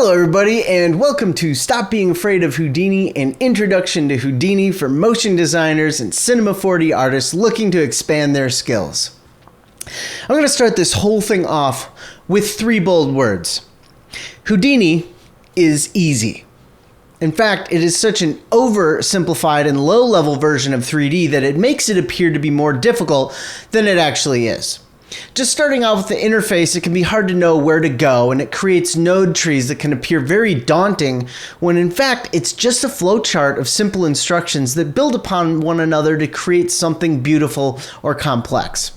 Hello everybody and welcome to Stop Being Afraid of Houdini, an introduction to Houdini for motion designers and Cinema 4D artists looking to expand their skills. I'm going to start this whole thing off with three bold words. Houdini is easy. In fact, it is such an oversimplified and low-level version of 3D that it makes it appear to be more difficult than it actually is. Just starting out with the interface, it can be hard to know where to go, and it creates node trees that can appear very daunting when in fact it's just a flowchart of simple instructions that build upon one another to create something beautiful or complex.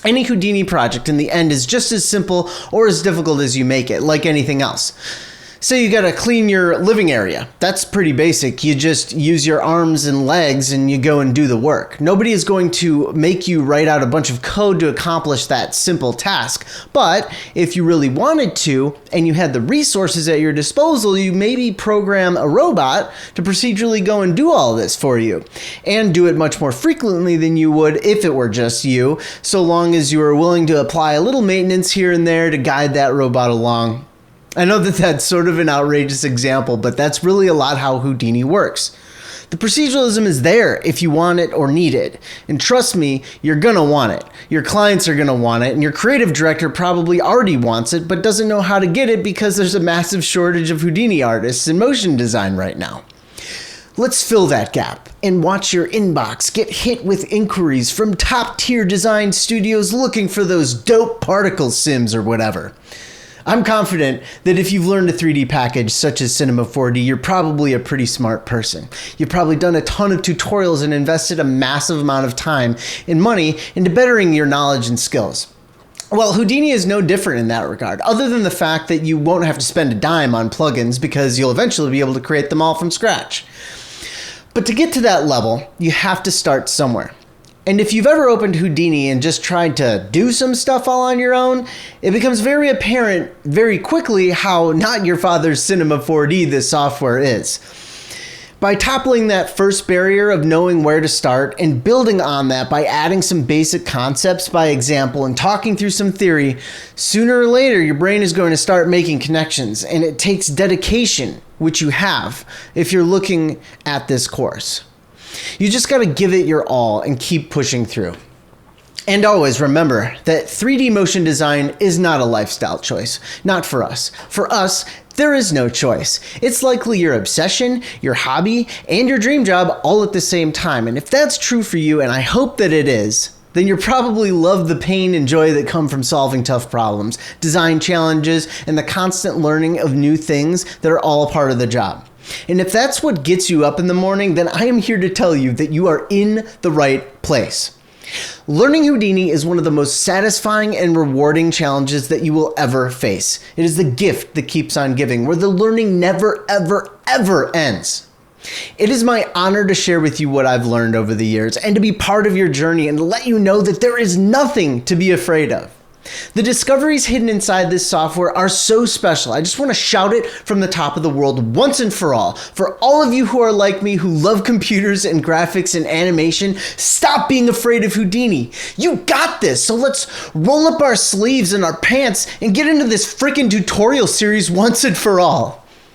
Any Houdini project in the end is just as simple or as difficult as you make it, like anything else. Say you gotta clean your living area. That's pretty basic. You just use your arms and legs and you go and do the work. Nobody is going to make you write out a bunch of code to accomplish that simple task. But if you really wanted to and you had the resources at your disposal, you maybe program a robot to procedurally go and do all this for you and do it much more frequently than you would if it were just you, so long as you are willing to apply a little maintenance here and there to guide that robot along. I know that that's sort of an outrageous example, but that's really a lot how Houdini works. The proceduralism is there if you want it or need it. And trust me, you're gonna want it. Your clients are gonna want it, and your creative director probably already wants it, but doesn't know how to get it because there's a massive shortage of Houdini artists in motion design right now. Let's fill that gap and watch your inbox get hit with inquiries from top-tier design studios looking for those dope particle sims or whatever. I'm confident that if you've learned a 3D package such as Cinema 4D, you're probably a pretty smart person. You've probably done a ton of tutorials and invested a massive amount of time and money into bettering your knowledge and skills. Well, Houdini is no different in that regard, other than the fact that you won't have to spend a dime on plugins because you'll eventually be able to create them all from scratch. But to get to that level, you have to start somewhere. And if you've ever opened Houdini and just tried to do some stuff all on your own, it becomes very apparent very quickly how not your father's Cinema 4D this software is. By toppling that first barrier of knowing where to start and building on that by adding some basic concepts by example and talking through some theory, sooner or later your brain is going to start making connections, and it takes dedication, which you have if you're looking at this course. You just gotta give it your all and keep pushing through. And always remember that 3D motion design is not a lifestyle choice. Not for us. For us, there is no choice. It's likely your obsession, your hobby, and your dream job all at the same time. And if that's true for you, and I hope that it is, then you probably love the pain and joy that come from solving tough problems, design challenges, and the constant learning of new things that are all a part of the job. And if that's what gets you up in the morning, then I am here to tell you that you are in the right place. Learning Houdini is one of the most satisfying and rewarding challenges that you will ever face. It is the gift that keeps on giving, where the learning never, ever, ever ends. It is my honor to share with you what I've learned over the years and to be part of your journey and let you know that there is nothing to be afraid of. The discoveries hidden inside this software are so special. I just want to shout it from the top of the world once and for all. For all of you who are like me, who love computers and graphics and animation, stop being afraid of Houdini. You got this. So let's roll up our sleeves and our pants and get into this freaking tutorial series once and for all.